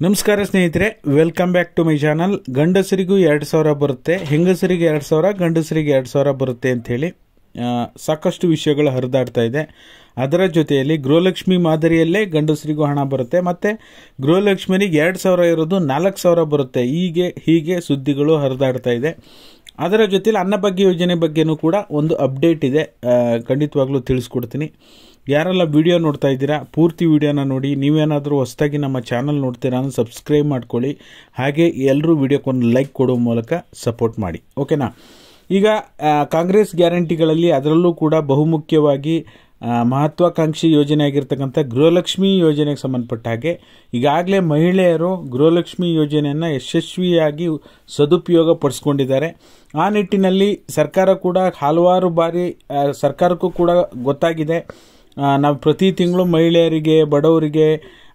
ನಮಸ್ಕಾರ ಸ್ನೇಹಿತರೆ, welcome back to my channel. ಗಂಡಸರಿಗೂ 2000 ಬರುತ್ತೆ, ಹೆಂಗಸರಿಗೆ 2000, ಗಂಡಸರಿಗೆ 2000 ಬರುತ್ತೆ ಅಂತ ಹೇಳಿ ಸಾಕಷ್ಟು ವಿಷಯಗಳು ಹರಿದಾಡ್ತಾ ಇದೆ. ಅದರ ಜೊತೆಯಲ್ಲಿ ಗೃಹಲಕ್ಷ್ಮಿ ಮಾದರಿಯಲ್ಲೇ ಗಂಡಸರಿಗೂ ಹಣ ಬರುತ್ತೆ, ಮತ್ತೆ ಗೃಹಲಕ್ಷ್ಮಿಗೆ 2000 ಇರೋದು 4000 ಬರುತ್ತೆ. ಹೀಗೆ ಸುದ್ದಿಗಳು ಹರಿದಾಡ್ತಾ ಇದೆ. ಅದರ ಜೊತೆಲಿ ಅನ್ನಭಾಗ್ಯ ಯೋಜನೆ ಬಗ್ಗೆನೂ ಕೂಡ ಒಂದು ಅಪ್ಡೇಟ್ ಇದೆ, ಖಂಡಿತವಾಗ್ಲೂ ತಿಳಿಸ್ಕೊಡ್ತೀನಿ. ಯಾರೆಲ್ಲ ವಿಡಿಯೋ ನೋಡ್ತಾ ಇದ್ದೀರಾ ಪೂರ್ತಿ ವಿಡಿಯೋನ ನೋಡಿ. ನೀವೇನಾದರೂ ಹೊಸದಾಗಿ ನಮ್ಮ ಚಾನಲ್ ನೋಡ್ತೀರಾ ಅಂದರೆ ಸಬ್ಸ್ಕ್ರೈಬ್ ಮಾಡ್ಕೊಳ್ಳಿ. ಹಾಗೆ ಎಲ್ಲರೂ ವಿಡಿಯೋಕ್ಕೊಂದು ಲೈಕ್ ಕೊಡೋ ಮೂಲಕ ಸಪೋರ್ಟ್ ಮಾಡಿ, ಓಕೆನಾ. ಈಗ ಕಾಂಗ್ರೆಸ್ ಗ್ಯಾರಂಟಿಗಳಲ್ಲಿ ಅದರಲ್ಲೂ ಕೂಡ ಬಹುಮುಖ್ಯವಾಗಿ ಮಹತ್ವಾಕಾಂಕ್ಷಿ ಯೋಜನೆ ಆಗಿರ್ತಕ್ಕಂಥ ಗೃಹಲಕ್ಷ್ಮಿ ಯೋಜನೆಗೆ ಸಂಬಂಧಪಟ್ಟ ಹಾಗೆ ಈಗಾಗಲೇ ಮಹಿಳೆಯರು ಗೃಹಲಕ್ಷ್ಮಿ ಯೋಜನೆಯನ್ನು ಯಶಸ್ವಿಯಾಗಿ ಸದುಪಯೋಗ ಪಡಿಸ್ಕೊಂಡಿದ್ದಾರೆ. ಆ ನಿಟ್ಟಿನಲ್ಲಿ ಸರ್ಕಾರ ಕೂಡ ಹಲವಾರು ಬಾರಿ ಸರ್ಕಾರಕ್ಕೂ ಕೂಡ ಗೊತ್ತಾಗಿದೆ, ನಾವು ಪ್ರತಿ ತಿಂಗಳು ಮಹಿಳೆಯರಿಗೆ, ಬಡವರಿಗೆ,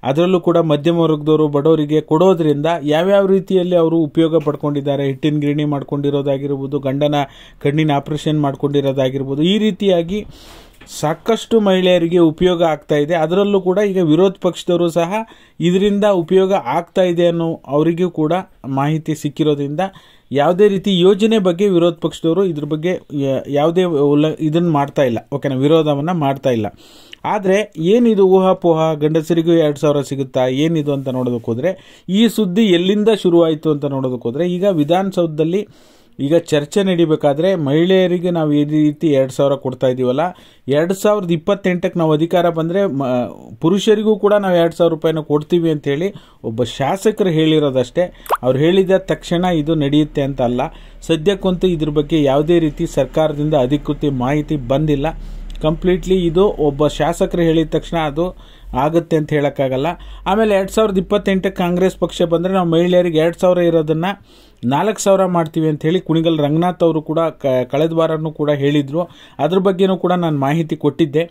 ಅದರಲ್ಲೂ ಕೂಡ ಮಧ್ಯಮ ವರ್ಗದವರು ಬಡವರಿಗೆ ಕೊಡೋದ್ರಿಂದ ಯಾವ್ಯಾವ ರೀತಿಯಲ್ಲಿ ಅವರು ಉಪಯೋಗ ಪಡ್ಕೊಂಡಿದ್ದಾರೆ, ಹಿಟ್ಟಿನ ಗಿರಣಿ ಮಾಡ್ಕೊಂಡಿರೋದಾಗಿರ್ಬೋದು, ಗಂಡನ ಕಣ್ಣಿನ ಆಪರೇಷನ್ ಮಾಡ್ಕೊಂಡಿರೋದಾಗಿರ್ಬೋದು, ಈ ರೀತಿಯಾಗಿ ಸಾಕಷ್ಟು ಮಹಿಳೆಯರಿಗೆ ಉಪಯೋಗ ಆಗ್ತಾ ಇದೆ. ಅದರಲ್ಲೂ ಕೂಡ ಈಗ ವಿರೋಧ ಪಕ್ಷದವರು ಸಹ ಇದರಿಂದ ಉಪಯೋಗ ಆಗ್ತಾ ಇದೆ ಅನ್ನೋ ಅವರಿಗೂ ಕೂಡ ಮಾಹಿತಿ ಸಿಕ್ಕಿರೋದ್ರಿಂದ ಯಾವುದೇ ರೀತಿ ಯೋಜನೆ ಬಗ್ಗೆ ವಿರೋಧ ಪಕ್ಷದವರು ಇದ್ರ ಬಗ್ಗೆ ಯಾವುದೇ ಇದನ್ನು ಮಾಡ್ತಾ ಇಲ್ಲ, ಓಕೆನಾ, ವಿರೋಧವನ್ನು ಮಾಡ್ತಾ ಇಲ್ಲ. ಆದರೆ ಏನಿದು ಊಹಾಪೋಹ, ಗಂಡಸರಿಗೂ 2000 ಸಿಗುತ್ತಾ, ಏನಿದು ಅಂತ ನೋಡೋದಕ್ಕೆ ಹೋದರೆ, ಈ ಸುದ್ದಿ ಎಲ್ಲಿಂದ ಶುರುವಾಯಿತು ಅಂತ ನೋಡೋದಕ್ಕೆ ಹೋದರೆ, ಈಗ ವಿಧಾನಸೌಧದಲ್ಲಿ ಈಗ ಚರ್ಚೆ ನಡಿಬೇಕಾದ್ರೆ ಮಹಿಳೆಯರಿಗೆ ನಾವು ಈ ರೀತಿ 2000 ಕೊಡ್ತಾ ಇದ್ದೀವಲ್ಲ, 2028ಕ್ಕೆ ನಾವು ಅಧಿಕಾರ ಬಂದರೆ ಪುರುಷರಿಗೂ ಕೂಡ ನಾವು 2000 ರೂಪಾಯಿನ ಕೊಡ್ತೀವಿ ಅಂತೇಳಿ ಒಬ್ಬ ಶಾಸಕರು ಹೇಳಿರೋದಷ್ಟೇ. ಅವ್ರು ಹೇಳಿದ ತಕ್ಷಣ ಇದು ನಡೆಯುತ್ತೆ ಅಂತ ಅಲ್ಲ. ಸದ್ಯಕ್ಕಂತೂ ಇದ್ರ ಬಗ್ಗೆ ಯಾವುದೇ ರೀತಿ ಸರ್ಕಾರದಿಂದ ಅಧಿಕೃತ ಮಾಹಿತಿ ಬಂದಿಲ್ಲ. ಕಂಪ್ಲೀಟ್ಲಿ ಇದು ಒಬ್ಬ ಶಾಸಕರು ಹೇಳಿದ ತಕ್ಷಣ ಅದು ಆಗುತ್ತೆ ಅಂತ ಹೇಳೋಕ್ಕಾಗಲ್ಲ. ಆಮೇಲೆ 2028ಕ್ಕೆ ಕಾಂಗ್ರೆಸ್ ಪಕ್ಷ ಬಂದರೆ ನಾವು ಮಹಿಳೆಯರಿಗೆ 2000 ಇರೋದನ್ನು 4000 ಮಾಡ್ತೀವಿ ಅಂತ ಹೇಳಿ ಕುಣಿಗಲ್ ರಂಗನಾಥ್ ಅವರು ಕೂಡ ಕಳೆದ ವಾರನೂ ಕೂಡ ಹೇಳಿದರು. ಅದ್ರ ಬಗ್ಗೆನೂ ಕೂಡ ನಾನು ಮಾಹಿತಿ ಕೊಟ್ಟಿದ್ದೆ.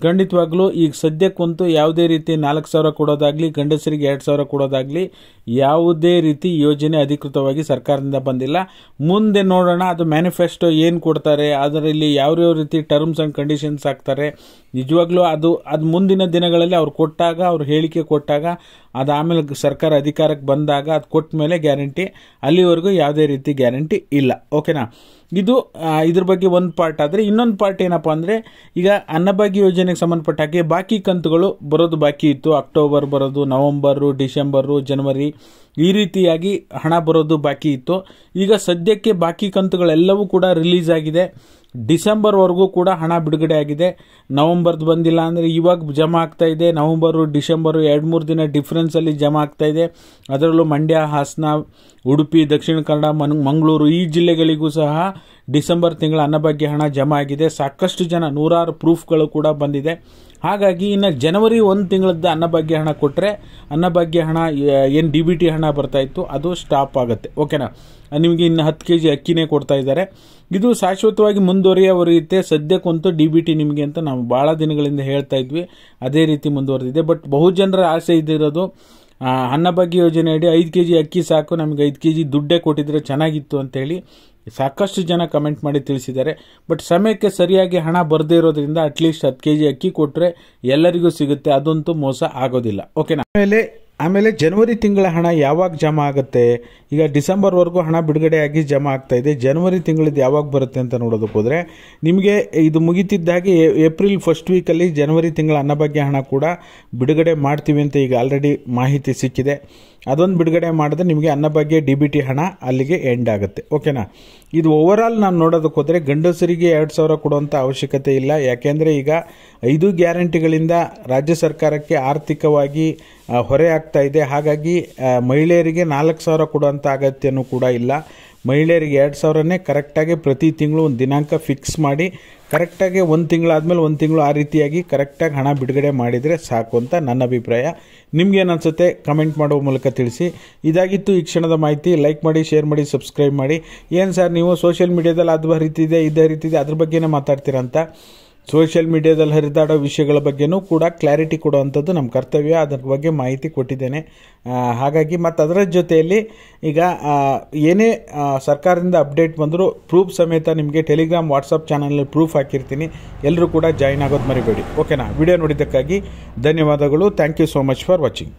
ಖಂಡಿತವಾಗ್ಲೂ ಈಗ ಸದ್ಯಕ್ಕಂತೂ ಯಾವುದೇ ರೀತಿ 4000 ಕೊಡೋದಾಗಲಿ, ಗಂಡಸರಿಗೆ 2000 ಕೊಡೋದಾಗಲಿ ಯಾವುದೇ ರೀತಿ ಯೋಜನೆ ಅಧಿಕೃತವಾಗಿ ಸರ್ಕಾರದಿಂದ ಬಂದಿಲ್ಲ. ಮುಂದೆ ನೋಡೋಣ, ಅದು ಮ್ಯಾನಿಫೆಸ್ಟೋ ಏನು ಕೊಡ್ತಾರೆ, ಅದರಲ್ಲಿ ಯಾವ್ಯಾವ ರೀತಿ ಟರ್ಮ್ಸ್ ಆ್ಯಂಡ್ ಕಂಡೀಷನ್ಸ್ ಹಾಕ್ತಾರೆ. ನಿಜವಾಗ್ಲೂ ಅದು ಮುಂದಿನ ದಿನಗಳಲ್ಲಿ ಅವ್ರು ಕೊಟ್ಟಾಗ, ಅವ್ರು ಹೇಳಿಕೆ ಕೊಟ್ಟಾಗ, ಅದು ಆಮೇಲೆ ಸರ್ಕಾರ ಅಧಿಕಾರಕ್ಕೆ ಬಂದಾಗ ಅದು ಕೊಟ್ಟ ಮೇಲೆ ಗ್ಯಾರಂಟಿ. ಅಲ್ಲಿವರೆಗೂ ಯಾವುದೇ ರೀತಿ ಗ್ಯಾರಂಟಿ ಇಲ್ಲ, ಓಕೆನಾ. ಇದು ಇದ್ರ ಬಗ್ಗೆ ಒಂದು ಪಾರ್ಟ್. ಆದರೆ ಇನ್ನೊಂದು ಪಾರ್ಟ್ ಏನಪ್ಪ ಅಂದರೆ, ಈಗ ಅನ್ನಭಾಗ್ಯ ಯೋಜನೆಗೆ ಸಂಬಂಧಪಟ್ಟ ಹಾಗೆ ಬಾಕಿ ಕಂತುಗಳು ಬರೋದು ಬಾಕಿ ಇತ್ತು. ಅಕ್ಟೋಬರ್ ಬರೋದು, ನವಂಬರು, ಡಿಸೆಂಬರು, ಜನವರಿ, ಈ ರೀತಿಯಾಗಿ ಹಣ ಬರೋದು ಬಾಕಿ ಇತ್ತು. ಈಗ ಸದ್ಯಕ್ಕೆ ಬಾಕಿ ಕಂತುಗಳೆಲ್ಲವೂ ಕೂಡ ರಿಲೀಸ್ ಆಗಿದೆ. ಡಿಸೆಂಬರ್ವರೆಗೂ ಕೂಡ ಹಣ ಬಿಡುಗಡೆ ಆಗಿದೆ. ನವಂಬರ್ದು ಬಂದಿಲ್ಲ ಅಂದರೆ ಇವಾಗ ಜಮಾ ಆಗ್ತಾ ಇದೆ. ನವಂಬರು, ಡಿಸೆಂಬರು 2-3 ದಿನ ಡಿಫ್ರೆನ್ಸಲ್ಲಿ ಜಮಾ ಆಗ್ತಾ ಇದೆ. ಅದರಲ್ಲೂ ಮಂಡ್ಯ, ಹಾಸನ, ಉಡುಪಿ, ದಕ್ಷಿಣ ಕನ್ನಡ, ಮಂಗಳೂರು ಈ ಜಿಲ್ಲೆಗಳಿಗೂ ಸಹ ಡಿಸೆಂಬರ್ ತಿಂಗಳ ಅನ್ನಭಾಗ್ಯ ಹಣ ಜಮಾ ಆಗಿದೆ. ಸಾಕಷ್ಟು ಜನ, ನೂರಾರು ಪ್ರೂಫ್ಗಳು ಕೂಡ ಬಂದಿದೆ. ಹಾಗಾಗಿ ಇನ್ನು ಜನವರಿ 1 ತಿಂಗಳದ್ದು ಅನ್ನಭಾಗ್ಯ ಹಣ ಕೊಟ್ಟರೆ, ಅನ್ನಭಾಗ್ಯ ಹಣ ಏನು DBT ಹಣ ಬರ್ತಾ ಇತ್ತು ಅದು ಸ್ಟಾಪ್ ಆಗುತ್ತೆ, ಓಕೆನಾ. ನಿಮಗೆ ಇನ್ನು 10 kg ಅಕ್ಕಿನೇ ಕೊಡ್ತಾ ಇದ್ದಾರೆ. ಇದು ಶಾಶ್ವತವಾಗಿ ಮುಂದುವರಿಯುತ್ತೆ. ಸದ್ಯಕ್ಕಂತೂ DBT ನಿಮಗೆ ಅಂತ ನಾವು ಭಾಳ ದಿನಗಳಿಂದ ಹೇಳ್ತಾ ಇದ್ವಿ, ಅದೇ ರೀತಿ ಮುಂದುವರೆದಿದೆ. ಬಟ್ ಬಹುಜನರ ಆಸೆ ಇದ್ದಿರೋದು ಅನ್ನಭಾಗ್ಯ ಯೋಜನೆ ಅಡಿ 5 kg ಅಕ್ಕಿ ಸಾಕು, ನಮಗೆ 5 kg ದುಡ್ಡೇ ಕೊಟ್ಟಿದ್ರೆ ಚೆನ್ನಾಗಿತ್ತು ಅಂತೇಳಿ ಸಾಕಷ್ಟು ಜನ ಕಮೆಂಟ್ ಮಾಡಿ ತಿಳಿಸಿದ್ದಾರೆ. ಬಟ್ ಸಮಯಕ್ಕೆ ಸರಿಯಾಗಿ ಹಣ ಬರದೇ ಇರೋದ್ರಿಂದ ಅಟ್ಲೀಸ್ಟ್ 10 kg ಅಕ್ಕಿ ಕೊಟ್ಟರೆ ಎಲ್ಲರಿಗೂ ಸಿಗುತ್ತೆ, ಅದಂತೂ ಮೋಸ ಆಗೋದಿಲ್ಲ, ಓಕೆನಾ. ಆಮೇಲೆ ಜನವರಿ ತಿಂಗಳ ಹಣ ಯಾವಾಗ ಜಮಾ ಆಗುತ್ತೆ? ಈಗ ಡಿಸೆಂಬರ್ವರೆಗೂ ಹಣ ಬಿಡುಗಡೆಯಾಗಿ ಜಮಾ ಆಗ್ತಾ ಇದೆ. ಜನವರಿ ತಿಂಗಳದ್ದು ಯಾವಾಗ ಬರುತ್ತೆ ಅಂತ ನೋಡೋದಕ್ಕೆ ಹೋದರೆ, ನಿಮಗೆ ಇದು ಮುಗಿತಿದ್ದಾಗೆ ಏಪ್ರಿಲ್ ಫಸ್ಟ್ ವೀಕಲ್ಲಿ ಜನವರಿ ತಿಂಗಳ ಅನ್ನಭಾಗ್ಯ ಹಣ ಕೂಡ ಬಿಡುಗಡೆ ಮಾಡ್ತೀವಿ ಅಂತ ಈಗ ಆಲ್ರೆಡಿ ಮಾಹಿತಿ ಸಿಕ್ಕಿದೆ. ಅದೊಂದು ಬಿಡುಗಡೆ ಮಾಡಿದ್ರೆ ನಿಮಗೆ ಅನ್ನಭಾಗ್ಯ DBT ಹಣ ಅಲ್ಲಿಗೆ ಎಂಡ್ ಆಗುತ್ತೆ, ಓಕೆನಾ. ಇದು ಓವರಾಲ್ ನಾನು ನೋಡೋದಕ್ಕೆ ಹೋದರೆ ಗಂಡಸರಿಗೆ 2000 ಕೊಡುವಂಥ ಅವಶ್ಯಕತೆ ಇಲ್ಲ. ಯಾಕೆಂದರೆ ಈಗ 5 ಗ್ಯಾರಂಟಿಗಳಿಂದ ರಾಜ್ಯ ಸರ್ಕಾರಕ್ಕೆ ಆರ್ಥಿಕವಾಗಿ ಹೊರೆ ಆಗ್ತಾ ಇದೆ. ಹಾಗಾಗಿ ಮಹಿಳೆಯರಿಗೆ 4000 ಕೊಡುವಂಥ ಅಗತ್ಯನೂ ಕೂಡ ಇಲ್ಲ. ಮಹಿಳೆಯರಿಗೆ 2000ನೇ ಕರೆಕ್ಟಾಗಿ ಪ್ರತಿ ತಿಂಗಳು ಒಂದು ದಿನಾಂಕ ಫಿಕ್ಸ್ ಮಾಡಿ ಕರೆಕ್ಟಾಗಿ 1 ತಿಂಗಳಾದಮೇಲೆ 1 ತಿಂಗಳು ಆ ರೀತಿಯಾಗಿ ಕರೆಕ್ಟಾಗಿ ಹಣ ಬಿಡುಗಡೆ ಮಾಡಿದರೆ ಸಾಕು ಅಂತ ನನ್ನ ಅಭಿಪ್ರಾಯ. ನಿಮ್ಗೇನು ಅನಿಸುತ್ತೆ ಕಮೆಂಟ್ ಮಾಡೋ ಮೂಲಕ ತಿಳಿಸಿ. ಇದಾಗಿತ್ತು ಈ ಕ್ಷಣದ ಮಾಹಿತಿ. ಲೈಕ್ ಮಾಡಿ, ಶೇರ್ ಮಾಡಿ, ಸಬ್ಸ್ಕ್ರೈಬ್ ಮಾಡಿ. ಏನು ಸರ್ ನೀವು ಸೋಷಿಯಲ್ ಮೀಡಿಯಾದಲ್ಲಿ ಅದು ಹರಿತಿದೆ ಇದು ಹರಿತಿದೆ ಅದ್ರ ಬಗ್ಗೆನೇ ಮಾತಾಡ್ತೀರಾ ಅಂತ, ಸೋಷಿಯಲ್ ಮೀಡಿಯಾದಲ್ಲಿ ಹರಿದಾಡೋ ವಿಷಯಗಳ ಬಗ್ಗೆನೂ ಕೂಡ ಕ್ಲಾರಿಟಿ ಕೊಡುವಂಥದ್ದು ನಮ್ಮ ಕರ್ತವ್ಯ. ಅದರ ಬಗ್ಗೆ ಮಾಹಿತಿ ಕೊಟ್ಟಿದ್ದೇನೆ. ಹಾಗಾಗಿ ಮತ್ತು ಅದರ ಜೊತೆಯಲ್ಲಿ ಈಗ ಏನೇ ಸರ್ಕಾರದಿಂದ ಅಪ್ಡೇಟ್ ಬಂದರೂ ಪ್ರೂಫ್ ಸಮೇತ ನಿಮಗೆ ಟೆಲಿಗ್ರಾಮ್, ವಾಟ್ಸಪ್ ಚಾನಲಲ್ಲಿ ಪ್ರೂಫ್ ಹಾಕಿರ್ತೀನಿ. ಎಲ್ಲರೂ ಕೂಡ ಜಾಯಿನ್ ಆಗೋದು ಮರಿಬೇಡಿ, ಓಕೆನಾ. ವಿಡಿಯೋ ನೋಡಿದ್ದಕ್ಕಾಗಿ ಧನ್ಯವಾದಗಳು. Thank you so much for watching.